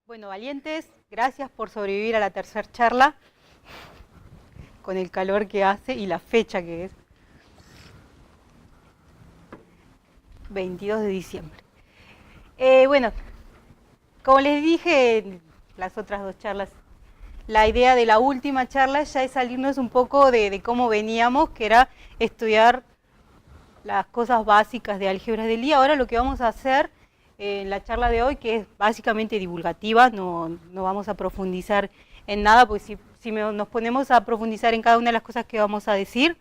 Bueno, valientes, gracias por sobrevivir a la tercera charla, con el calor que hace y la fecha que es, 22 de diciembre. Bueno, como les dije en las otras dos charlas, la idea de la última charla ya es salirnos un poco de cómo veníamos, que era estudiar las cosas básicas de álgebra de Lie. Ahora lo que vamos a hacer en la charla de hoy, que es básicamente divulgativa, no vamos a profundizar en nada, porque si nos ponemos a profundizar en cada una de las cosas que vamos a decir,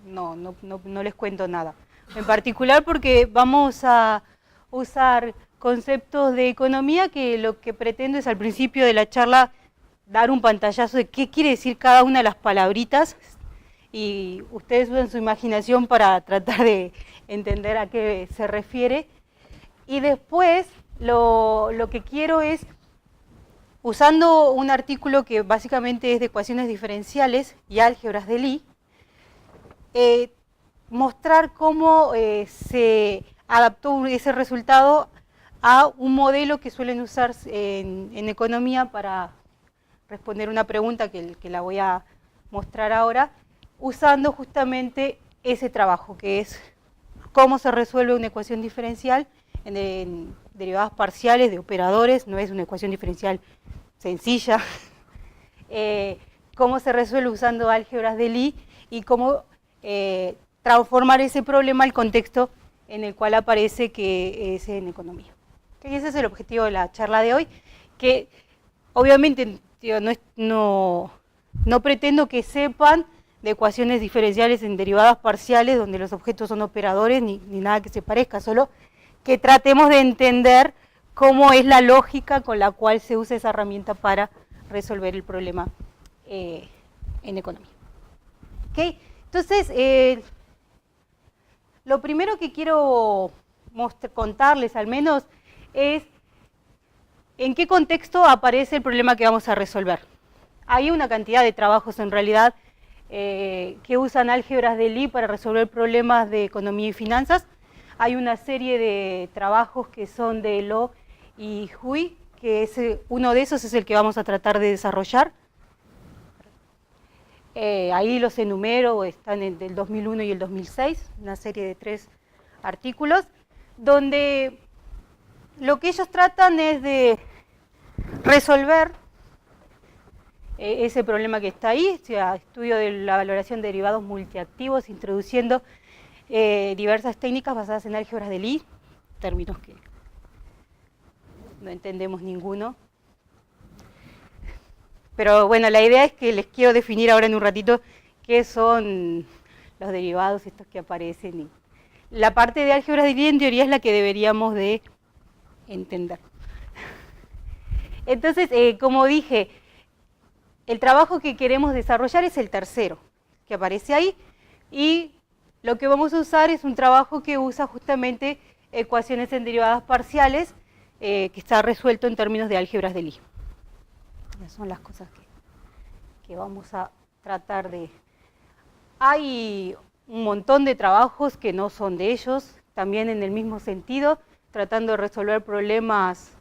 no les cuento nada. En particular porque vamos a usar conceptos de economía que lo que pretendo es al principio de la charla dar un pantallazo de qué quiere decir cada una de las palabritas y ustedes usan su imaginación para tratar de entender a qué se refiere. Y después lo que quiero es, usando un artículo que básicamente es de ecuaciones diferenciales y álgebras de Lie, mostrar cómo se adaptó ese resultado a un modelo que suelen usar en economía para responder una pregunta que la voy a mostrar ahora, usando justamente ese trabajo, que es cómo se resuelve una ecuación diferencial en derivadas parciales de operadores. No es una ecuación diferencial sencilla, cómo se resuelve usando álgebras de Lie y cómo transformar ese problema al contexto en el cual aparece, que es en economía. Y ese es el objetivo de la charla de hoy, que obviamente no pretendo que sepan de ecuaciones diferenciales en derivadas parciales donde los objetos son operadores ni nada que se parezca, solo que tratemos de entender cómo es la lógica con la cual se usa esa herramienta para resolver el problema en economía. ¿Okay? Entonces, lo primero que quiero contarles al menos es en qué contexto aparece el problema que vamos a resolver. Hay una cantidad de trabajos en realidad que usan álgebras de Lie para resolver problemas de economía y finanzas. Hay una serie de trabajos que son de Lo y Hui, que uno de esos es el que vamos a tratar de desarrollar. Ahí los enumero, están del 2001 y el 2006, una serie de 3 artículos, donde lo que ellos tratan es de resolver ese problema que está ahí, o sea, estudio de la valoración de derivados multiactivos, introduciendo diversas técnicas basadas en álgebras de Lie, términos que no entendemos ninguno. Pero bueno, la idea es que les quiero definir ahora en un ratito qué son los derivados estos que aparecen. Y la parte de álgebras de Lie en teoría es la que deberíamos de entender. Entonces, como dije, el trabajo que queremos desarrollar es el tercero, que aparece ahí, y lo que vamos a usar es un trabajo que usa justamente ecuaciones en derivadas parciales, que está resuelto en términos de álgebras de Lie. Esas son las cosas que vamos a tratar de... Hay un montón de trabajos que no son de ellos, también en el mismo sentido, tratando de resolver problemas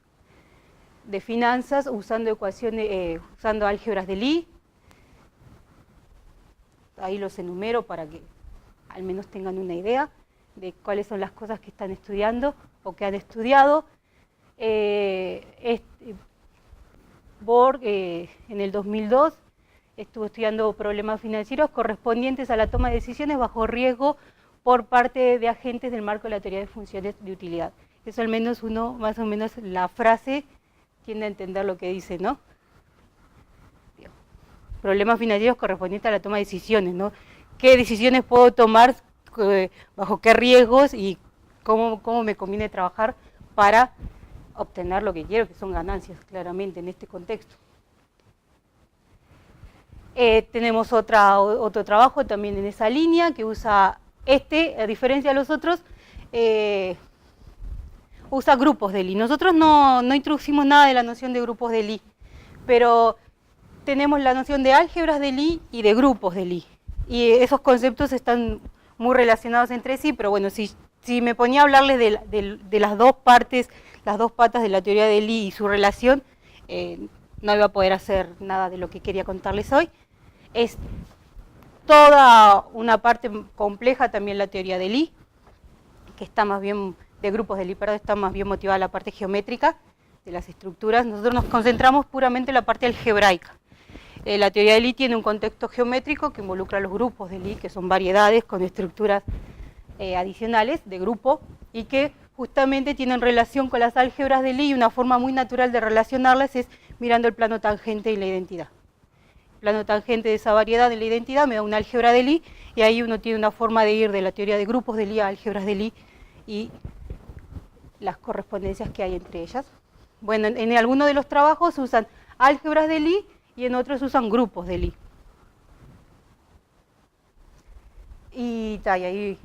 de finanzas usando ecuaciones, usando álgebras de Lie. Ahí los enumero para que al menos tengan una idea de cuáles son las cosas que están estudiando o que han estudiado. Borg en el 2002 estuvo estudiando problemas financieros correspondientes a la toma de decisiones bajo riesgo por parte de agentes del marco de la teoría de funciones de utilidad. Eso al menos uno, más o menos la frase, tiende a entender lo que dice, ¿no? Bien. Problemas financieros correspondientes a la toma de decisiones, ¿no? ¿Qué decisiones puedo tomar, bajo qué riesgos y cómo me conviene trabajar para obtener lo que quiero, que son ganancias, claramente, en este contexto? Tenemos otro trabajo también en esa línea, que usa a diferencia de los otros, usa grupos de Lie. Nosotros no introducimos nada de la noción de grupos de Lie, pero tenemos la noción de álgebras de Lie y de grupos de Lie. Y esos conceptos están muy relacionados entre sí, pero bueno, si me ponía a hablarles de las dos partes, estas dos patas de la teoría de Lie y su relación, no iba a poder hacer nada de lo que quería contarles hoy. Es toda una parte compleja también la teoría de Lie, que está más bien, de grupos de Lie, perdón, está más bien motivada la parte geométrica de las estructuras. Nosotros nos concentramos puramente en la parte algebraica. La teoría de Lie tiene un contexto geométrico que involucra a los grupos de Lie, que son variedades con estructuras adicionales de grupo, y que justamente tienen relación con las álgebras de Lie, y una forma muy natural de relacionarlas es mirando el plano tangente y la identidad. El plano tangente de esa variedad de la identidad me da una álgebra de Lie, y ahí uno tiene una forma de ir de la teoría de grupos de Lie a álgebras de Lie y las correspondencias que hay entre ellas. Bueno, en algunos de los trabajos usan álgebras de Lie y en otros usan grupos de Lie. Y ahí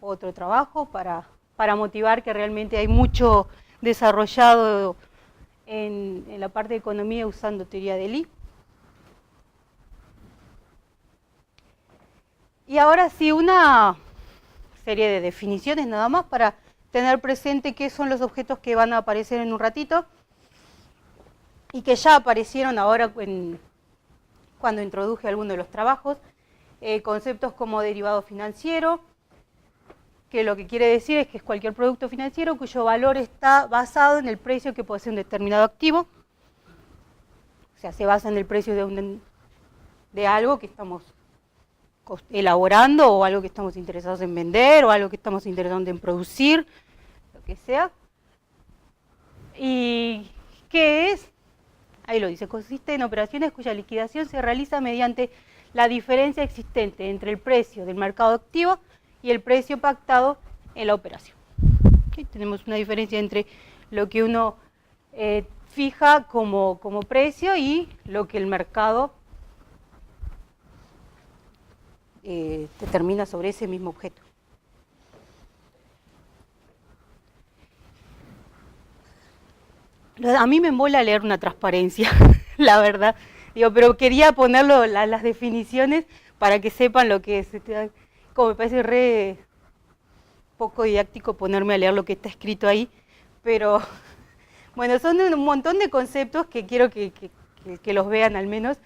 otro trabajo para motivar que realmente hay mucho desarrollado en la parte de economía usando teoría de Lie. Y ahora sí, una serie de definiciones nada más para tener presente qué son los objetos que van a aparecer en un ratito y que ya aparecieron ahora cuando introduje alguno de los trabajos. Conceptos como derivado financiero, que lo que quiere decir es que es cualquier producto financiero cuyo valor está basado en el precio que posee un determinado activo. O sea, se basa en el precio de algo que estamos elaborando, o algo que estamos interesados en vender, o algo que estamos interesados en producir, lo que sea. ¿Y qué es? Ahí lo dice, consiste en operaciones cuya liquidación se realiza mediante la diferencia existente entre el precio del mercado activo y el precio pactado en la operación. ¿Okay? Tenemos una diferencia entre lo que uno fija como precio y lo que el mercado determina sobre ese mismo objeto. A mí me embola leer una transparencia, la verdad. Digo, pero quería ponerlo las definiciones para que sepan lo que es. Como me parece re poco didáctico ponerme a leer lo que está escrito ahí, pero bueno, son un montón de conceptos que quiero que los vean al menos.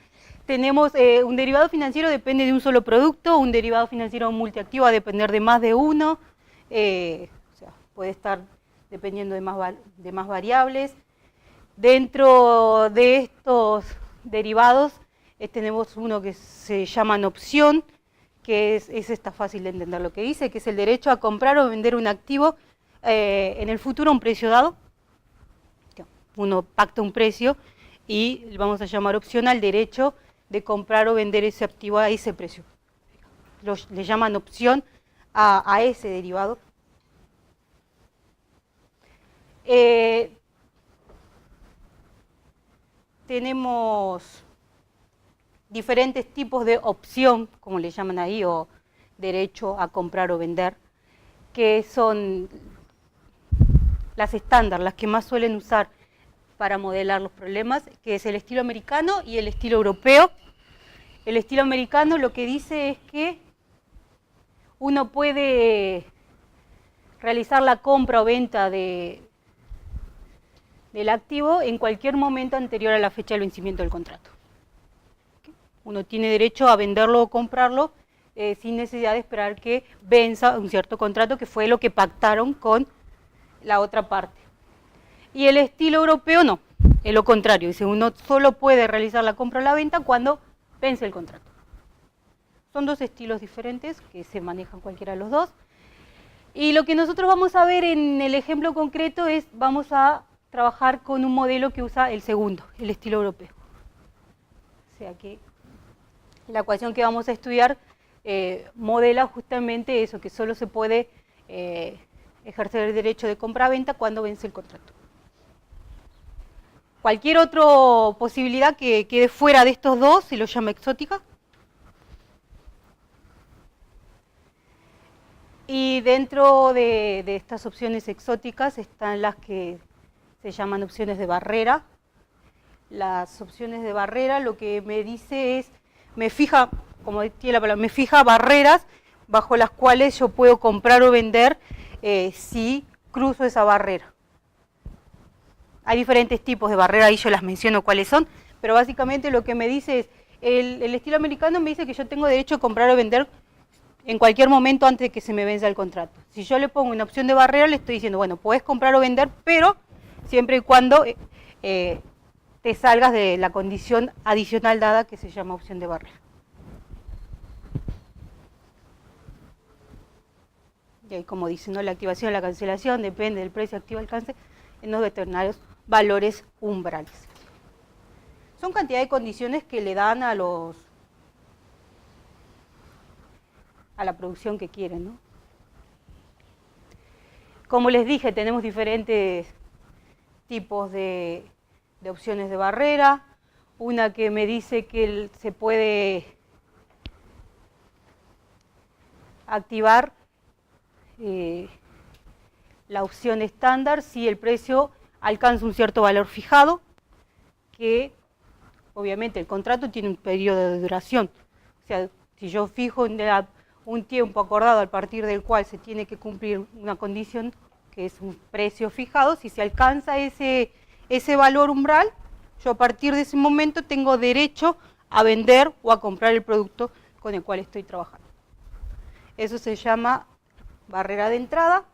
Tenemos un derivado financiero depende de un solo producto, un derivado financiero multiactivo va a depender de más de uno, o sea, puede estar dependiendo de más variables. Dentro de estos derivados tenemos uno que se llama opción, que es esta fácil de entender lo que dice, que es el derecho a comprar o vender un activo en el futuro a un precio dado. Uno pacta un precio y vamos a llamar opción al derecho de comprar o vender ese activo a ese precio. Le llaman opción a ese derivado. Tenemos diferentes tipos de opción, como le llaman ahí, o derecho a comprar o vender, que son las estándar, las que más suelen usar para modelar los problemas, que es el estilo americano y el estilo europeo. El estilo americano lo que dice es que uno puede realizar la compra o venta del activo en cualquier momento anterior a la fecha del vencimiento del contrato. Uno tiene derecho a venderlo o comprarlo sin necesidad de esperar que venza un cierto contrato, que fue lo que pactaron con la otra parte. Y el estilo europeo no, es lo contrario, dice uno solo puede realizar la compra o la venta cuando vence el contrato. Son dos estilos diferentes que se manejan cualquiera de los dos. Y lo que nosotros vamos a ver en el ejemplo concreto es, vamos a trabajar con un modelo que usa el segundo, el estilo europeo. O sea que la ecuación que vamos a estudiar modela justamente eso, que solo se puede ejercer el derecho de compra-venta cuando vence el contrato. Cualquier otra posibilidad que quede fuera de estos dos se lo llama exótica. Y dentro de estas opciones exóticas están las que se llaman opciones de barrera. Las opciones de barrera lo que me dice es, me fija, como tiene la palabra, me fija barreras bajo las cuales yo puedo comprar o vender si cruzo esa barrera. Hay diferentes tipos de barrera, ahí yo las menciono cuáles son, pero básicamente lo que me dice es, el estilo americano me dice que yo tengo derecho a comprar o vender en cualquier momento antes de que se me venza el contrato. Si yo le pongo una opción de barrera, le estoy diciendo, bueno, puedes comprar o vender, pero siempre y cuando te salgas de la condición adicional dada que se llama opción de barrera. Y ahí, como dice, ¿no? La activación o la cancelación depende del precio activo alcance en los determinados valores umbrales. Son cantidad de condiciones que le dan a la producción que quieren, ¿no? Como les dije, tenemos diferentes tipos de opciones de barrera. Una que me dice que se puede activar la opción estándar si el precio alcanza un cierto valor fijado, que obviamente el contrato tiene un periodo de duración. O sea, si yo fijo un tiempo acordado a partir del cual se tiene que cumplir una condición, que es un precio fijado, si se alcanza ese valor umbral, yo a partir de ese momento tengo derecho a vender o a comprar el producto con el cual estoy trabajando. Eso se llama barrera de entrada,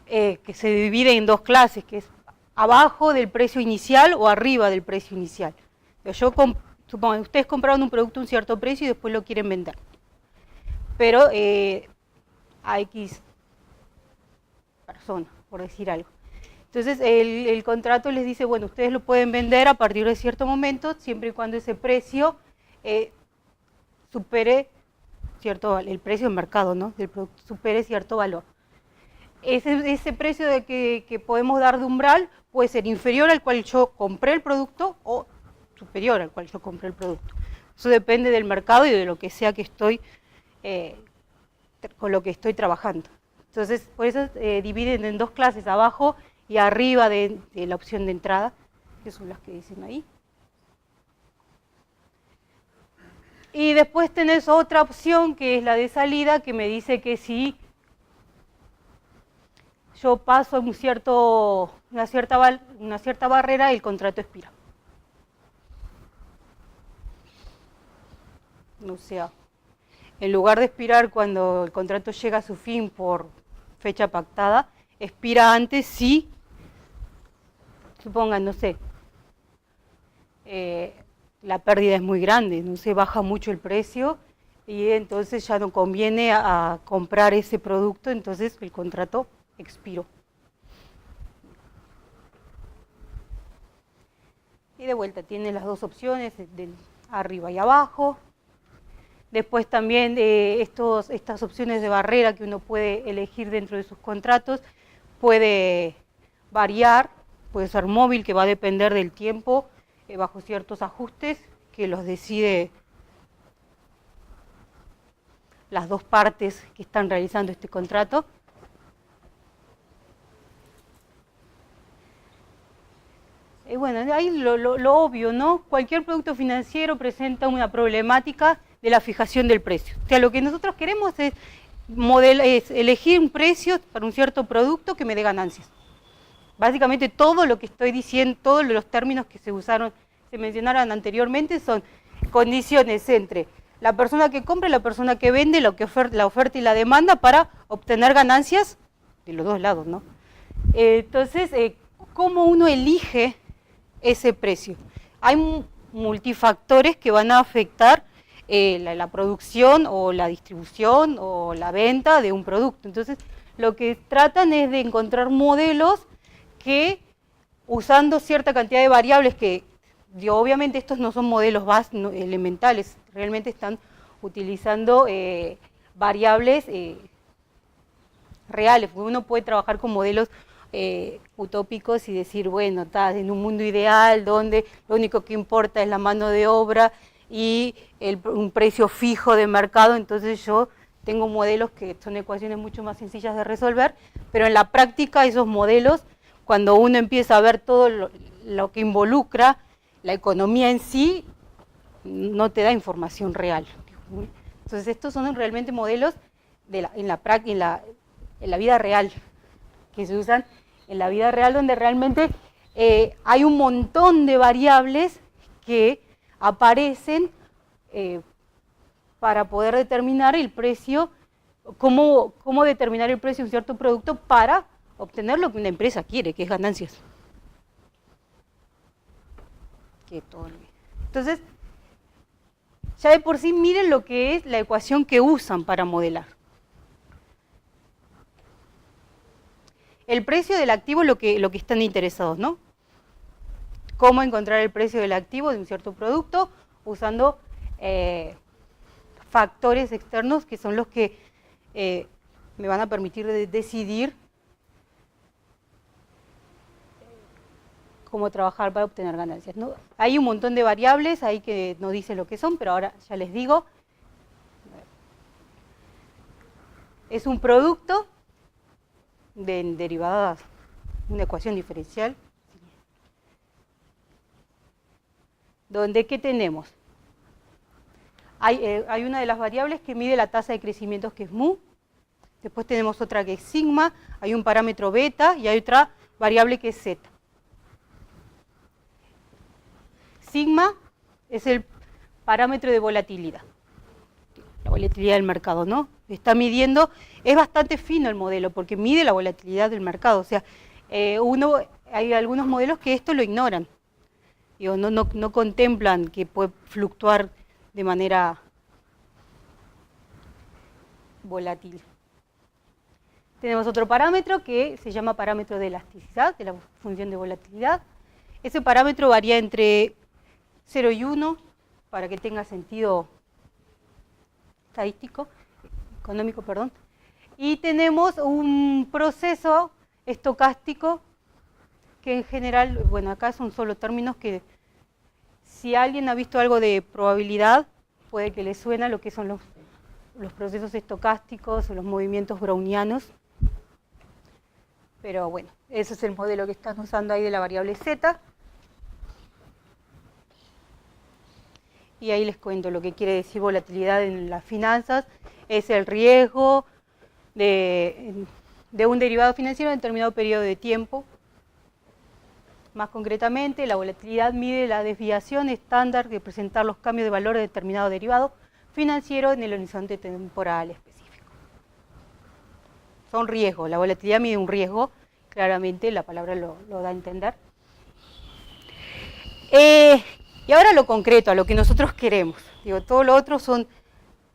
que se divide en dos clases, que es abajo del precio inicial o arriba del precio inicial. Supongo que ustedes compraron un producto a un cierto precio y después lo quieren vender, pero a X persona, por decir algo. Entonces el contrato les dice, bueno, ustedes lo pueden vender a partir de cierto momento, siempre y cuando ese precio supere el precio de mercado, ¿no? Del producto supere cierto valor. Ese precio que podemos dar de umbral puede ser inferior al cual yo compré el producto o superior al cual yo compré el producto. Eso depende del mercado y de lo que sea que con lo que estoy trabajando. Entonces, por eso dividen en dos clases, abajo y arriba de la opción de entrada, que son las que dicen ahí. Y después tenés otra opción, que es la de salida, que me dice que si yo paso una cierta barrera, el contrato expira. O sea, en lugar de expirar cuando el contrato llega a su fin por fecha pactada, expira antes si, supongan, no sé, la pérdida es muy grande, no se baja mucho el precio y entonces ya no conviene a comprar ese producto, entonces el contrato expiró. Y de vuelta tiene las dos opciones, de arriba y abajo. Después también estas opciones de barrera que uno puede elegir dentro de sus contratos, puede variar, puede ser móvil, que va a depender del tiempo, bajo ciertos ajustes, que los decide las dos partes que están realizando este contrato. Y bueno, ahí lo obvio, ¿no? Cualquier producto financiero presenta una problemática de la fijación del precio. O sea, lo que nosotros queremos es elegir un precio para un cierto producto que me dé ganancias. Básicamente todo lo que estoy diciendo, todos los términos que se mencionaron anteriormente son condiciones entre la persona que compra y la persona que vende, la oferta y la demanda para obtener ganancias de los dos lados, ¿no? Entonces, ¿cómo uno elige ese precio? Hay multifactores que van a afectar la producción o la distribución o la venta de un producto. Entonces, lo que tratan es de encontrar modelos que, usando cierta cantidad de variables que, obviamente estos no son modelos elementales, realmente están utilizando variables reales, porque uno puede trabajar con modelos utópicos y decir, bueno, está en un mundo ideal donde lo único que importa es la mano de obra y un precio fijo de mercado, entonces yo tengo modelos que son ecuaciones mucho más sencillas de resolver, pero en la práctica esos modelos, cuando uno empieza a ver todo lo que involucra la economía en sí, no te da información real. Entonces estos son realmente modelos en la vida real, que se usan en la vida real, donde realmente hay un montón de variables que aparecen para poder determinar el precio, cómo determinar el precio de un cierto producto para obtener lo que una empresa quiere, que es ganancias. Entonces, ya de por sí miren lo que es la ecuación que usan para modelar. El precio del activo es lo que están interesados, ¿no? Cómo encontrar el precio del activo de un cierto producto usando factores externos que son los que me van a permitir decidir cómo trabajar para obtener ganancias, ¿no? Hay un montón de variables ahí que no dicen lo que son, pero ahora ya les digo. Es un producto de derivadas, una ecuación diferencial, donde ¿qué tenemos? Hay una de las variables que mide la tasa de crecimiento, que es mu. Después tenemos otra que es sigma, hay un parámetro beta y hay otra variable que es zeta. Sigma es el parámetro de volatilidad, la volatilidad del mercado, ¿no? Está midiendo, es bastante fino el modelo porque mide la volatilidad del mercado, o sea, hay algunos modelos que esto lo ignoran, digo, no contemplan que puede fluctuar de manera volátil. Tenemos otro parámetro que se llama parámetro de elasticidad, de la función de volatilidad. Ese parámetro varía entre 0 y 1, para que tenga sentido económico, perdón. Y tenemos un proceso estocástico que en general, bueno, acá son solo términos que si alguien ha visto algo de probabilidad, puede que le suena lo que son los procesos estocásticos o los movimientos brownianos. Pero bueno, ese es el modelo que están usando ahí de la variable z. Y ahí les cuento lo que quiere decir volatilidad en las finanzas. Es el riesgo de un derivado financiero en determinado periodo de tiempo. Más concretamente, la volatilidad mide la desviación estándar de presentar los cambios de valor de determinado derivado financiero en el horizonte temporal específico. Son riesgos, la volatilidad mide un riesgo, claramente la palabra lo da a entender. Y ahora lo concreto, a lo que nosotros queremos. Digo, todo lo otro son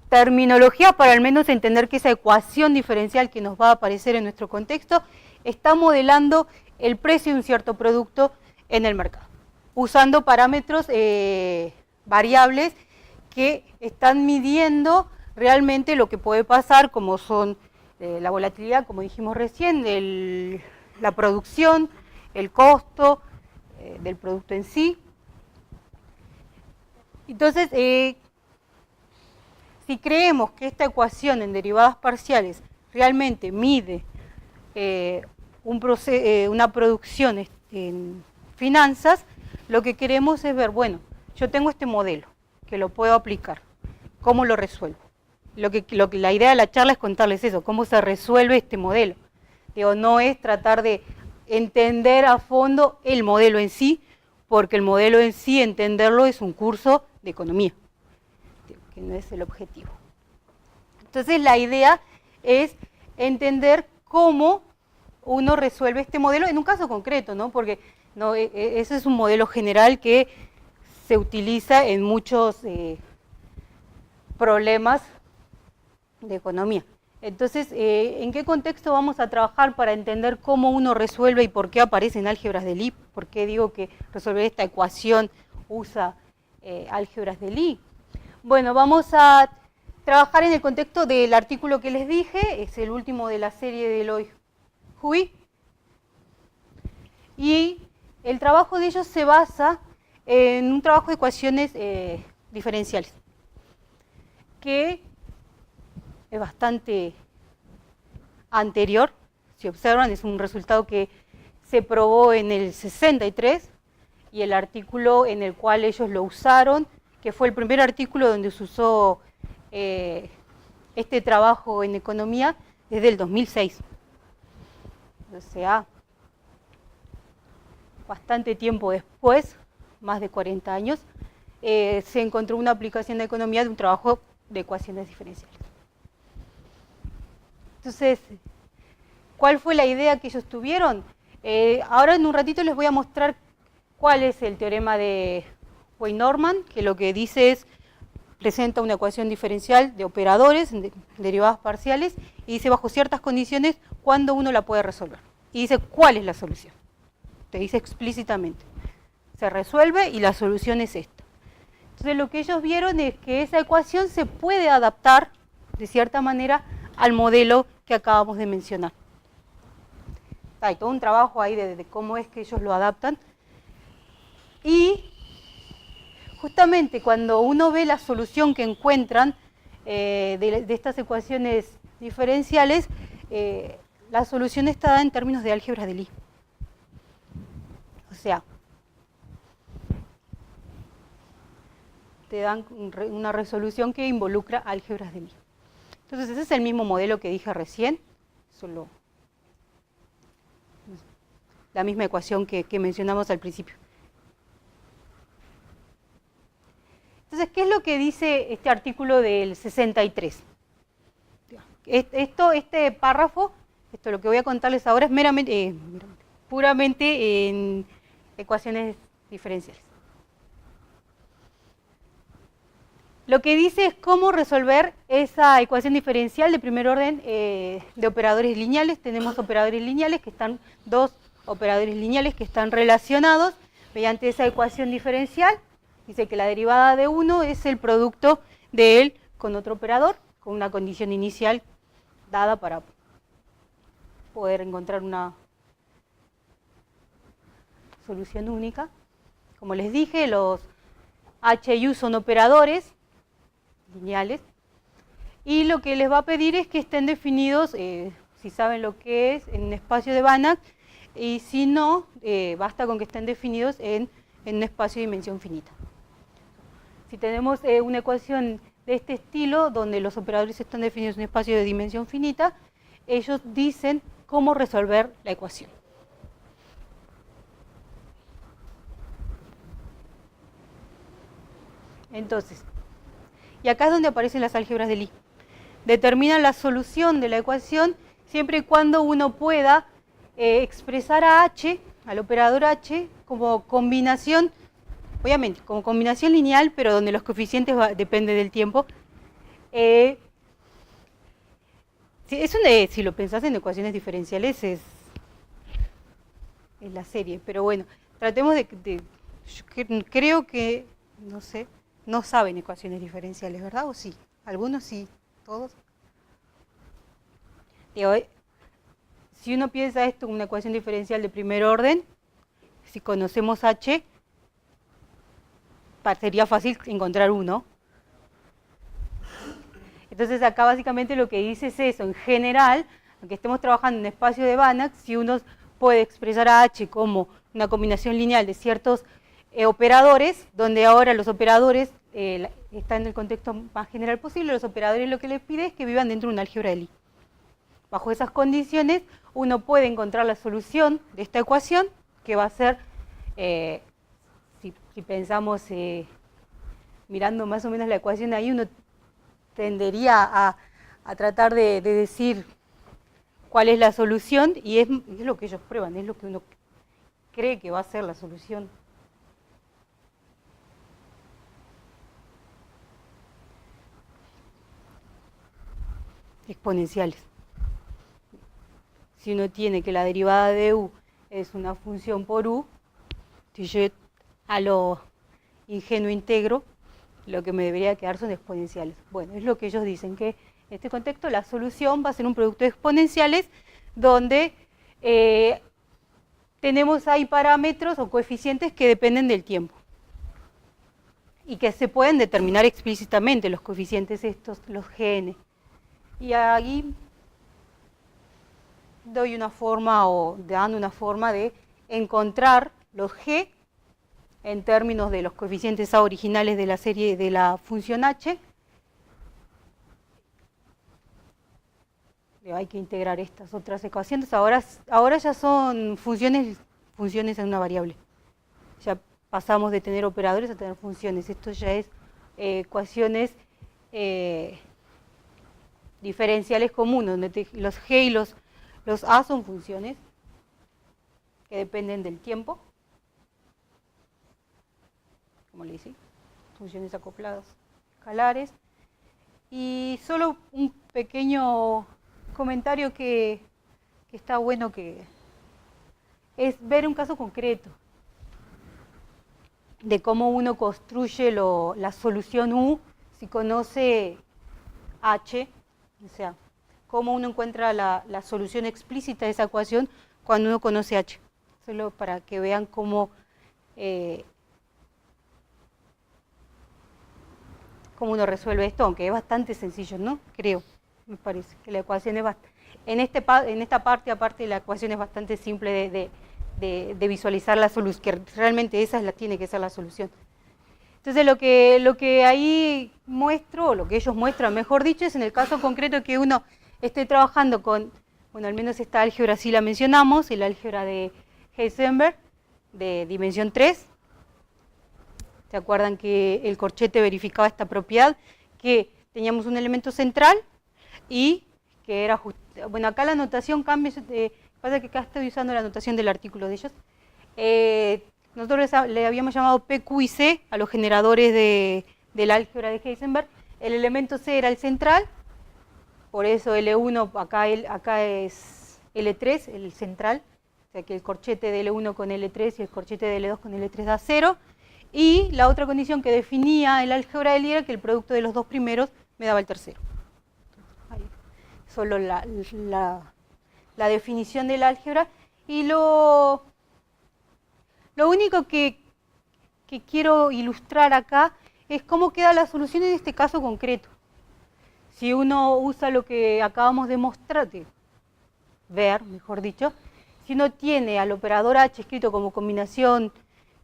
terminologías para al menos entender que esa ecuación diferencial que nos va a aparecer en nuestro contexto está modelando el precio de un cierto producto en el mercado, usando parámetros variables que están midiendo realmente lo que puede pasar, como son la volatilidad, como dijimos recién, la producción, el costo del producto en sí. Entonces, si creemos que esta ecuación en derivadas parciales realmente mide una producción en finanzas, lo que queremos es ver, bueno, yo tengo este modelo, que lo puedo aplicar, ¿cómo lo resuelvo? La idea de la charla es contarles eso, cómo se resuelve este modelo. Digo, no es tratar de entender a fondo el modelo en sí, porque el modelo en sí, entenderlo, es un curso de economía, que no es el objetivo. Entonces la idea es entender cómo uno resuelve este modelo en un caso concreto, ¿no? Porque ese es un modelo general que se utiliza en muchos problemas de economía. Entonces, ¿en qué contexto vamos a trabajar para entender cómo uno resuelve y por qué aparecen álgebras de Lie? ¿Por qué digo que resolver esta ecuación usa álgebras de Lie? Bueno, vamos a trabajar en el contexto del artículo que les dije, es el último de la serie de Loy-Hui, y el trabajo de ellos se basa en un trabajo de ecuaciones diferenciales, que es bastante anterior. Si observan, es un resultado que se probó en el 63, y el artículo en el cual ellos lo usaron, que fue el primer artículo donde se usó este trabajo en economía, es del 2006. o sea, bastante tiempo después, más de 40 años, se encontró una aplicación de economía de un trabajo de ecuaciones diferenciales. Entonces, ¿cuál fue la idea que ellos tuvieron? Ahora en un ratito les voy a mostrar cuál es el teorema de Weyl-Norman, que lo que dice es, presenta una ecuación diferencial de operadores, derivadas parciales, y dice bajo ciertas condiciones cuándo uno la puede resolver. Y dice cuál es la solución. Te dice explícitamente. Se resuelve y la solución es esta. Entonces lo que ellos vieron es que esa ecuación se puede adaptar, de cierta manera, al modelo que acabamos de mencionar. Hay todo un trabajo ahí de cómo es que ellos lo adaptan. Y justamente cuando uno ve la solución que encuentran de estas ecuaciones diferenciales, la solución está dada en términos de álgebras de Lie. O sea, te dan una resolución que involucra álgebras de Lie. Entonces ese es el mismo modelo que dije recién, solo la misma ecuación que mencionamos al principio. Entonces, ¿qué es lo que dice este artículo del 63? Este párrafo, lo que voy a contarles ahora es puramente en ecuaciones diferenciales. Lo que dice es cómo resolver esa ecuación diferencial de primer orden de operadores lineales. Tenemos operadores lineales dos operadores lineales que están relacionados mediante esa ecuación diferencial. Dice que la derivada de uno es el producto de él con otro operador, con una condición inicial dada para poder encontrar una solución única. Como les dije, los H y U son operadores lineales, y lo que les va a pedir es que estén definidos, si saben lo que es, en un espacio de Banach, y si no, basta con que estén definidos en un espacio de dimensión finita. Si tenemos una ecuación de este estilo, donde los operadores están definidos en un espacio de dimensión finita, ellos dicen cómo resolver la ecuación. Entonces, y acá es donde aparecen las álgebras de Lie. Determinan la solución de la ecuación siempre y cuando uno pueda expresar a H, al operador H, como combinación, obviamente, como combinación lineal, pero donde los coeficientes dependen del tiempo. Si lo pensás en ecuaciones diferenciales, es la serie, pero bueno, tratemos yo creo que, no sé, no saben ecuaciones diferenciales, ¿verdad? ¿O sí? Algunos sí, todos. Digo, si uno piensa esto como una ecuación diferencial de primer orden, si conocemos H, sería fácil encontrar uno. Entonces acá básicamente lo que dice es eso, en general, aunque estemos trabajando en un espacio de Banach, si uno puede expresar a H como una combinación lineal de ciertos operadores, donde ahora los operadores están en el contexto más general posible, los operadores lo que les pide es que vivan dentro de una álgebra de Lie. Bajo esas condiciones, uno puede encontrar la solución de esta ecuación, que va a ser, si pensamos mirando más o menos la ecuación ahí, uno tendería a tratar de decir cuál es la solución, y es lo que ellos prueban, es lo que uno cree que va a ser la solución. Exponenciales. Si uno tiene que la derivada de U es una función por U, si yo a lo ingenuo integro, lo que me debería quedar son exponenciales. Bueno, es lo que ellos dicen, que en este contexto la solución va a ser un producto de exponenciales donde tenemos ahí parámetros o coeficientes que dependen del tiempo y que se pueden determinar explícitamente, los coeficientes estos, los Gn. Y ahí doy una forma o dando una forma de encontrar los G en términos de los coeficientes A originales de la serie de la función H. hay que integrar estas otras ecuaciones. Ahora ya son funciones en una variable. Ya pasamos de tener operadores a tener funciones. Esto ya es ecuaciones diferenciales comunes, donde los G y los A son funciones que dependen del tiempo, como le dije, funciones acopladas escalares. Y solo un pequeño comentario que está bueno, que es ver un caso concreto de cómo uno construye la solución U si conoce H, o sea, cómo uno encuentra la solución explícita de esa ecuación cuando uno conoce H. Solo para que vean cómo uno resuelve esto, aunque es bastante sencillo, ¿no? Creo, me parece que la ecuación es bastante... En esta parte, aparte, la ecuación es bastante simple de visualizar la solución, que realmente esa tiene que ser la solución. Entonces lo que ahí muestro, o lo que ellos muestran, mejor dicho, es en el caso concreto que uno esté trabajando con, bueno, al menos esta álgebra sí la mencionamos, el álgebra de Heisenberg, de dimensión 3. ¿Se acuerdan que el corchete verificaba esta propiedad? Que teníamos un elemento central y que era bueno, acá la notación cambia, pasa que acá estoy usando la notación del artículo de ellos. Nosotros le habíamos llamado P, Q y C a los generadores del álgebra de Heisenberg. El elemento C era el central, por eso L1 acá es L3, el central, o sea que el corchete de L1 con L3 y el corchete de L2 con L3 da 0. Y la otra condición que definía el álgebra de Lie era que el producto de los dos primeros me daba el tercero. Ahí. Solo la definición del álgebra. Y lo único que quiero ilustrar acá es cómo queda la solución en este caso concreto. Si uno usa lo que acabamos de mostrar, ver, mejor dicho, si uno tiene al operador H escrito como combinación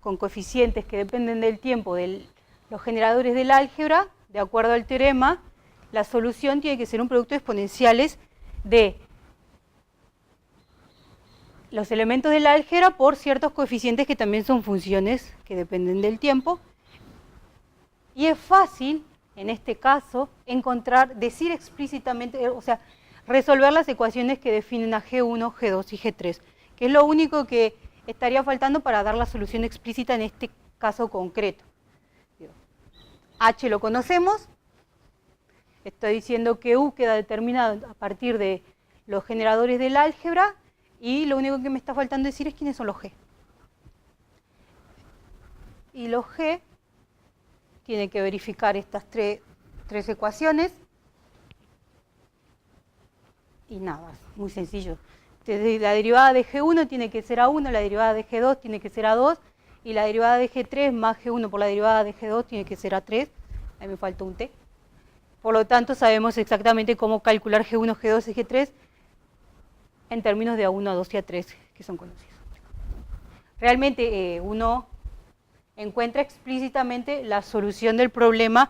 con coeficientes que dependen del tiempo de los generadores del álgebra, de acuerdo al teorema, la solución tiene que ser un producto de exponenciales de los elementos del álgebra por ciertos coeficientes que también son funciones que dependen del tiempo. Y es fácil, en este caso, decir explícitamente, o sea, resolver las ecuaciones que definen a G1, G2 y G3, que es lo único que estaría faltando para dar la solución explícita en este caso concreto. H lo conocemos, estoy diciendo que U queda determinado a partir de los generadores del álgebra y lo único que me está faltando decir es quiénes son los G. Y los G tienen que verificar estas tres ecuaciones y nada, muy sencillo. Entonces, la derivada de G1 tiene que ser A1, la derivada de G2 tiene que ser A2, y la derivada de G3 más G1 por la derivada de G2 tiene que ser A3. Ahí me faltó un T. Por lo tanto, sabemos exactamente cómo calcular G1, G2 y G3 en términos de A1, A2 y A3, que son conocidos. Realmente uno encuentra explícitamente la solución del problema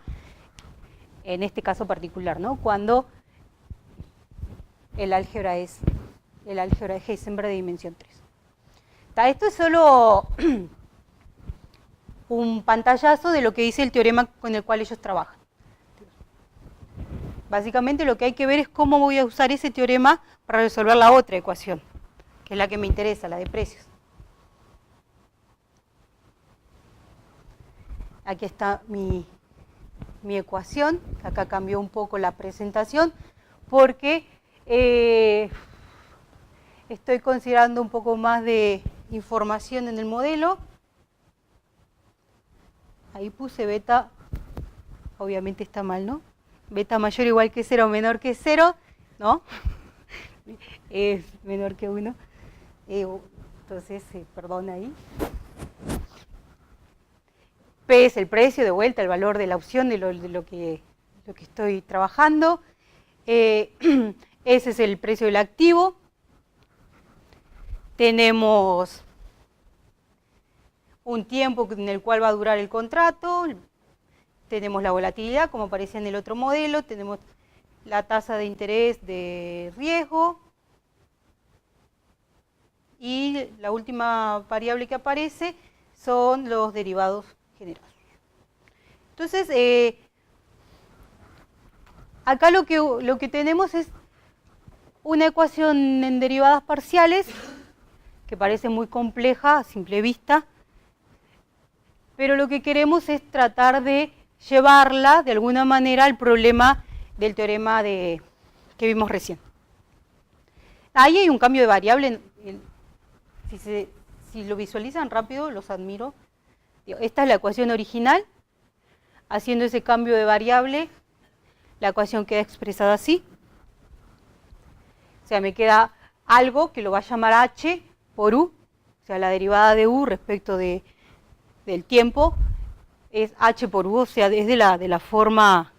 en este caso particular, ¿no? Cuando el álgebra es el álgebra de Heisenberg de dimensión 3. Esto es solo un pantallazo de lo que dice el teorema con el cual ellos trabajan. Básicamente lo que hay que ver es cómo voy a usar ese teorema para resolver la otra ecuación, que es la que me interesa, la de precios. Aquí está mi ecuación, acá cambió un poco la presentación, porque estoy considerando un poco más de información en el modelo. Ahí puse beta, obviamente está mal, ¿no? Beta mayor o igual que 0 o menor que 0, ¿no? Es menor que 1. Entonces, perdón ahí. P es el precio, de vuelta, el valor de la opción de lo que estoy trabajando. Ese es el precio del activo. Tenemos un tiempo en el cual va a durar el contrato. Tenemos la volatilidad, como aparecía en el otro modelo. Tenemos la tasa de interés de riesgo, y la última variable que aparece son los derivados generados. Entonces, acá lo que tenemos es una ecuación en derivadas parciales que parece muy compleja a simple vista, pero lo que queremos es tratar de llevarla de alguna manera al problema del teorema que vimos recién. Ahí hay un cambio de variable. Si lo visualizan rápido, los admiro. Esta es la ecuación original. Haciendo ese cambio de variable, la ecuación queda expresada así. O sea, me queda algo que lo va a llamar h por u. O sea, la derivada de u respecto del tiempo es h por u. O sea, es de la forma...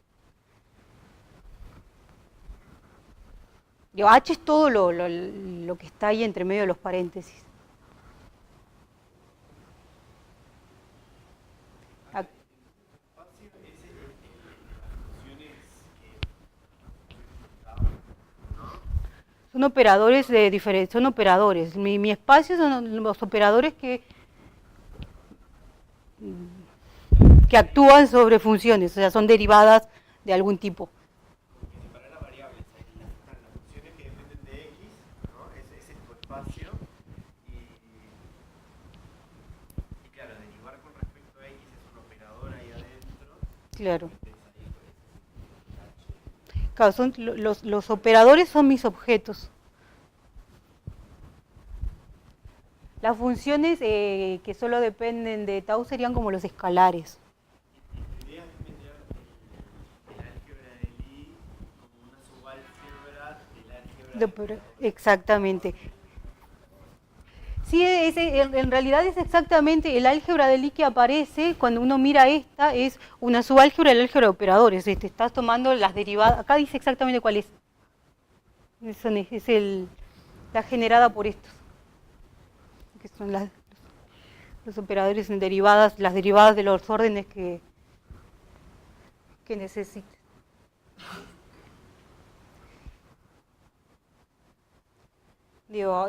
h es todo lo que está ahí entre medio de los paréntesis. Son operadores diferentes, son operadores. Mi espacio son los operadores que actúan sobre funciones, o sea, son derivadas de algún tipo. Porque separar las variables, están las funciones que dependen de x, ¿no? Ese es tu espacio, y claro, derivar con respecto a x es un operador ahí adentro. Claro. Claro, son los operadores son mis objetos. Las funciones que solo dependen de tau serían como los escalares. La idea es meter el álgebra de Lie como una subálgebra del álgebra de... Exactamente. Sí, en realidad es exactamente el álgebra de Lie que aparece cuando uno mira esta, es una subálgebra del álgebra de operadores. Estás tomando las derivadas, acá dice exactamente cuál es. Es la generada por estos, que son los operadores en derivadas, las derivadas de los órdenes que necesites. Digo,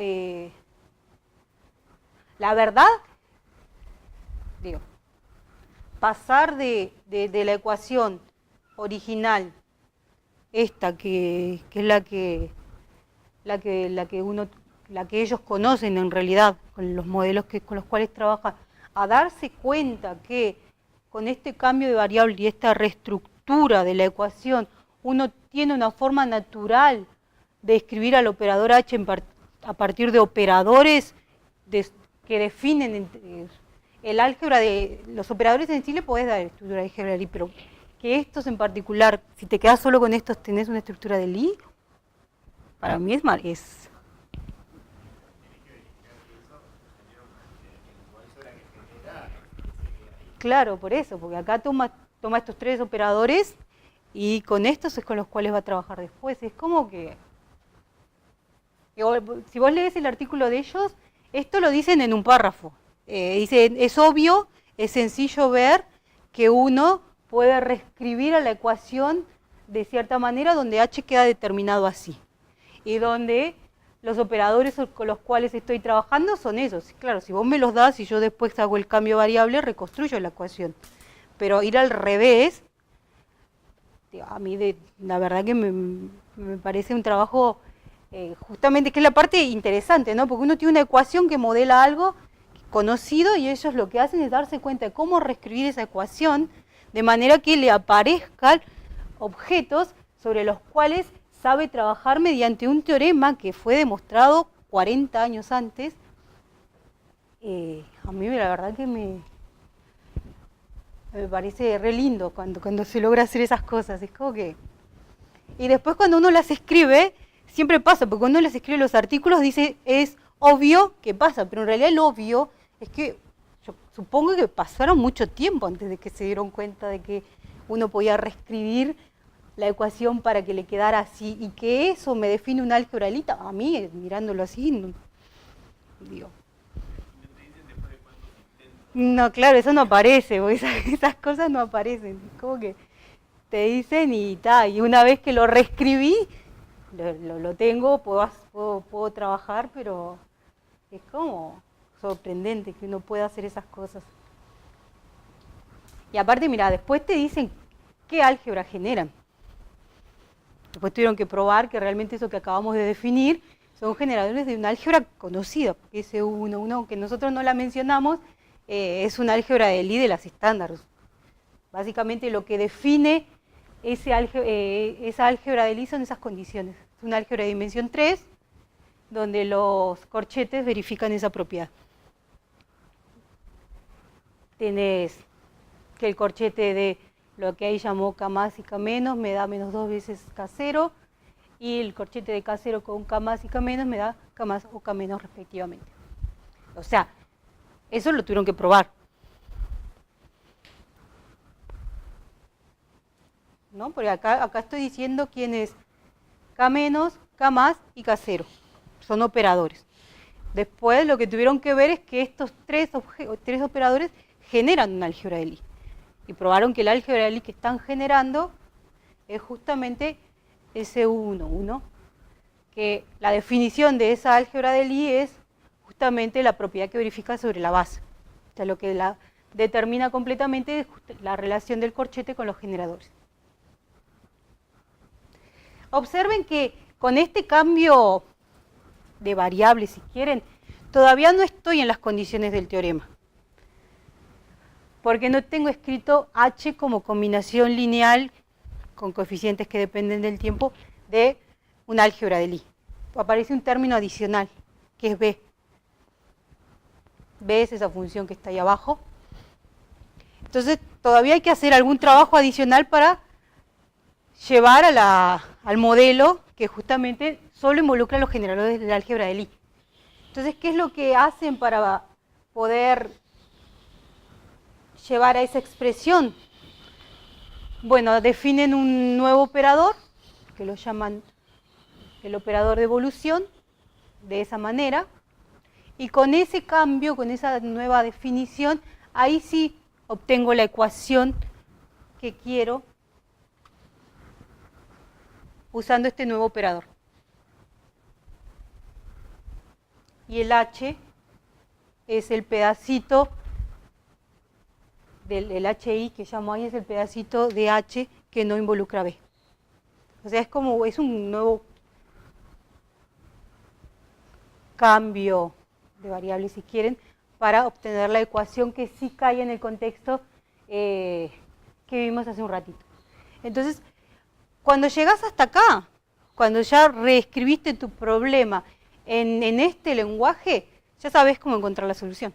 la verdad, digo, pasar de la ecuación original, esta que es la que ellos conocen en realidad, con los modelos con los cuales trabajan, a darse cuenta que con este cambio de variable y esta reestructura de la ecuación, uno tiene una forma natural de escribir al operador h a partir de operadores que definen el álgebra de los operadores en sí. Le podés dar estructura de álgebra de Lie, pero que estos en particular, si te quedas solo con estos, tenés una estructura de Lie, para mí es claro, por eso, porque acá toma estos tres operadores y con estos es con los cuales va a trabajar después. Es como que si vos lees el artículo de ellos, esto lo dicen en un párrafo. Dice, es obvio, es sencillo ver que uno puede reescribir a la ecuación de cierta manera donde h queda determinado así. Y donde los operadores con los cuales estoy trabajando son esos. Claro, si vos me los das y yo después hago el cambio variable, reconstruyo la ecuación. Pero ir al revés, a mí la verdad que me parece un trabajo... justamente que es la parte interesante, ¿no? Porque uno tiene una ecuación que modela algo conocido y ellos lo que hacen es darse cuenta de cómo reescribir esa ecuación de manera que le aparezcan objetos sobre los cuales sabe trabajar mediante un teorema que fue demostrado 40 años antes. A mí la verdad que me parece re lindo cuando se logra hacer esas cosas. Es como que... Y después cuando uno las escribe... Siempre pasa, porque cuando uno les escribe los artículos dice, es obvio que pasa, pero en realidad el obvio es que yo supongo que pasaron mucho tiempo antes de que se dieron cuenta de que uno podía reescribir la ecuación para que le quedara así, y que eso me define un álgebra de Lie. A mí, mirándolo así, no, digo... No, claro, eso no aparece, esas cosas no aparecen. Como que te dicen y una vez que lo reescribí, lo tengo, puedo trabajar, pero es como sorprendente que uno pueda hacer esas cosas. Y aparte, mira, después te dicen qué álgebra generan. Después tuvieron que probar que realmente eso que acabamos de definir son generadores de una álgebra conocida, porque S1, aunque nosotros no la mencionamos, es una álgebra de Lie de las estándares. Básicamente lo que define esa álgebra de Lie son esas condiciones. Es una álgebra de dimensión 3, donde los corchetes verifican esa propiedad. Tenés que el corchete de lo que ahí llamó K más y K menos me da menos 2 veces K0, y el corchete de K0 con K más y K menos me da K más o K menos respectivamente. O sea, eso lo tuvieron que probar. ¿No? Porque acá estoy diciendo quién es K menos, K más y K0. Son operadores. Después lo que tuvieron que ver es que estos tres operadores generan una álgebra de Lie. Y probaron que la álgebra de Lie que están generando es justamente S1, que la definición de esa álgebra de Lie es justamente la propiedad que verifica sobre la base. O sea, lo que la determina completamente es la relación del corchete con los generadores. Observen que con este cambio de variables, si quieren, todavía no estoy en las condiciones del teorema, porque no tengo escrito H como combinación lineal con coeficientes que dependen del tiempo de una álgebra de Lie. Aparece un término adicional, que es B. B es esa función que está ahí abajo. Entonces, todavía hay que hacer algún trabajo adicional para llevar al modelo que justamente solo involucra a los generadores de la álgebra de Lie. Entonces, ¿qué es lo que hacen para poder llevar a esa expresión? Bueno, definen un nuevo operador, que lo llaman el operador de evolución, de esa manera, y con ese cambio, con esa nueva definición, ahí sí obtengo la ecuación que quiero usando este nuevo operador. Y el H es el pedacito del HI que llamo ahí, es el pedacito de H que no involucra B. O sea, es un nuevo cambio de variables, si quieren, para obtener la ecuación que sí cae en el contexto que vimos hace un ratito. Entonces, cuando llegas hasta acá, cuando ya reescribiste tu problema en este lenguaje, ya sabes cómo encontrar la solución.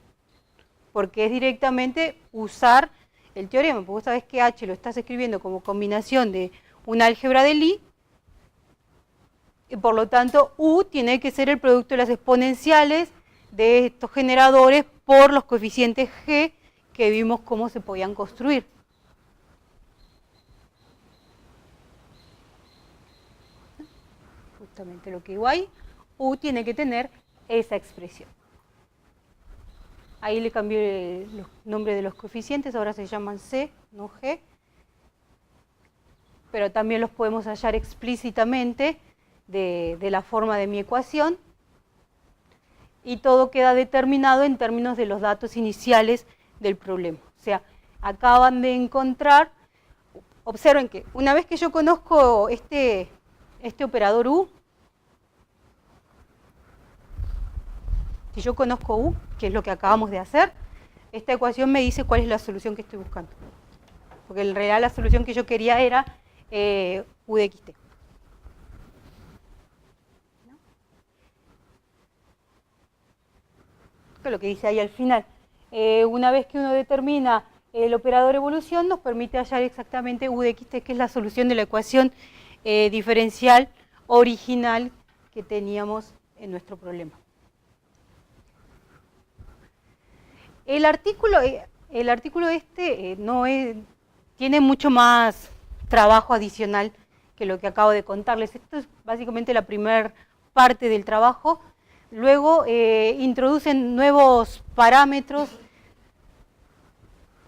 Porque es directamente usar el teorema, porque vos sabés que H lo estás escribiendo como combinación de una álgebra de Lie, y por lo tanto U tiene que ser el producto de las exponenciales de estos generadores por los coeficientes G que vimos cómo se podían construir. Justamente lo que digo ahí, U tiene que tener esa expresión. Ahí le cambié los nombres de los coeficientes, ahora se llaman C, no G, pero también los podemos hallar explícitamente de la forma de mi ecuación, y todo queda determinado en términos de los datos iniciales del problema. O sea, acaban de encontrar, observen que una vez que yo conozco este operador U, si yo conozco U, que es lo que acabamos de hacer, esta ecuación me dice cuál es la solución que estoy buscando. Porque en realidad la solución que yo quería era U de xt. Esto es lo que dice ahí al final. Una vez que uno determina el operador evolución, nos permite hallar exactamente U de xt, que es la solución de la ecuación diferencial original que teníamos en nuestro problema. El artículo tiene mucho más trabajo adicional que lo que acabo de contarles. Esto es básicamente la primera parte del trabajo. Luego introducen nuevos parámetros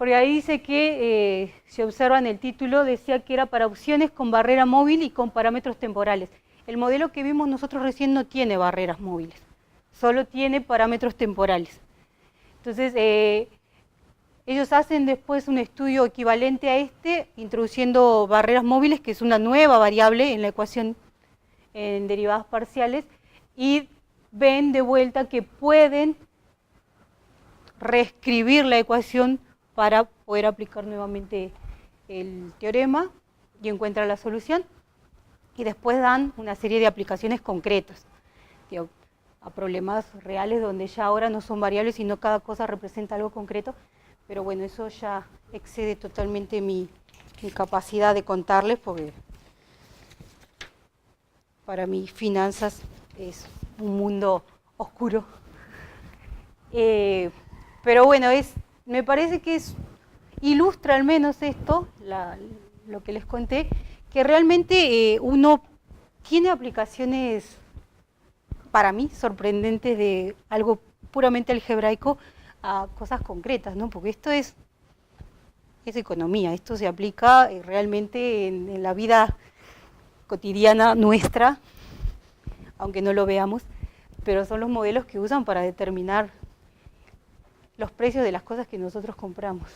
Porque ahí dice que, si observan el título, decía que era para opciones con barrera móvil y con parámetros temporales. El modelo que vimos nosotros recién no tiene barreras móviles, solo tiene parámetros temporales. Entonces, ellos hacen después un estudio equivalente a este, introduciendo barreras móviles, que es una nueva variable en la ecuación en derivadas parciales, y ven de vuelta que pueden reescribir la ecuación para poder aplicar nuevamente el teorema y encuentran la solución, y después dan una serie de aplicaciones concretas, digo, a problemas reales donde ya ahora no son variables, sino cada cosa representa algo concreto, pero bueno, eso ya excede totalmente mi capacidad de contarles, porque para mí finanzas es un mundo oscuro. Pero bueno, me parece que ilustra al menos esto, lo que les conté, que realmente uno tiene aplicaciones, para mí, sorprendentes de algo puramente algebraico a cosas concretas, ¿no? Porque esto es economía, esto se aplica realmente en la vida cotidiana nuestra, aunque no lo veamos, pero son los modelos que usan para determinar los precios de las cosas que nosotros compramos.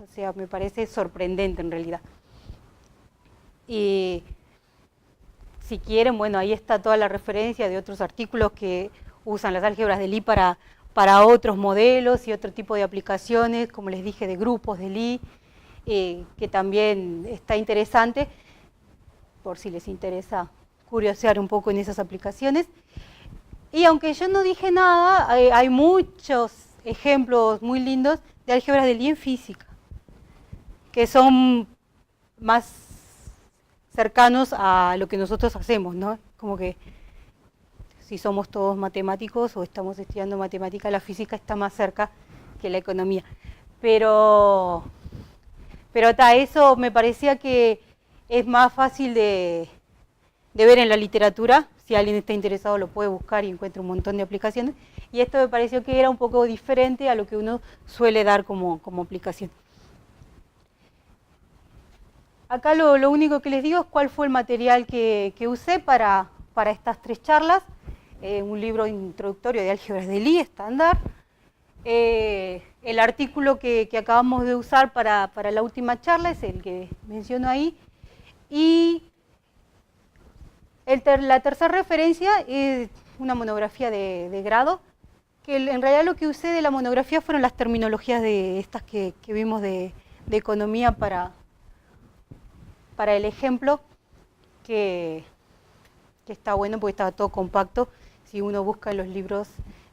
O sea, me parece sorprendente en realidad. Y si quieren, bueno, ahí está toda la referencia de otros artículos que usan las álgebras de Lie para otros modelos y otro tipo de aplicaciones, como les dije, de grupos de Lie, que también está interesante, por si les interesa curiosear un poco en esas aplicaciones. Y aunque yo no dije nada, hay muchos ejemplos muy lindos de álgebras de Lie en física, que son más cercanos a lo que nosotros hacemos, ¿no? Como que si somos todos matemáticos o estamos estudiando matemática, la física está más cerca que la economía. Pero eso me parecía que es más fácil de ver en la literatura. Si alguien está interesado lo puede buscar y encuentra un montón de aplicaciones. Y esto me pareció que era un poco diferente a lo que uno suele dar como aplicación. Acá lo único que les digo es cuál fue el material que usé para estas 3 charlas. Un libro introductorio de álgebras de Lie, estándar. El artículo que acabamos de usar para la última charla es el que menciono ahí. Y la tercera referencia es una monografía de grado, que en realidad lo que usé de la monografía fueron las terminologías de estas que vimos de economía para el ejemplo, que está bueno porque estaba todo compacto. Si uno busca en los libros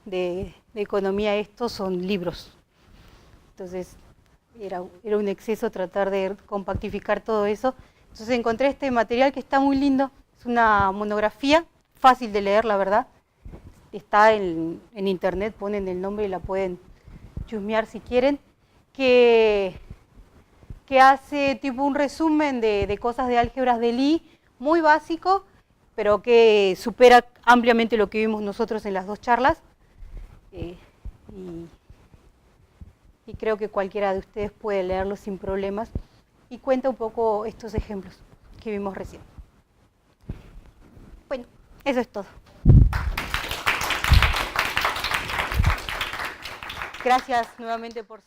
de economía, estos son libros. Entonces era un exceso tratar de compactificar todo eso. Entonces encontré este material que está muy lindo. Es una monografía, fácil de leer, la verdad. Está en internet, ponen el nombre y la pueden chusmear si quieren. Que hace tipo un resumen de cosas de álgebras de Lie, muy básico, pero que supera ampliamente lo que vimos nosotros en las 2 charlas. Y creo que cualquiera de ustedes puede leerlo sin problemas. Y cuenta un poco estos ejemplos que vimos recién. Bueno, eso es todo. Gracias nuevamente por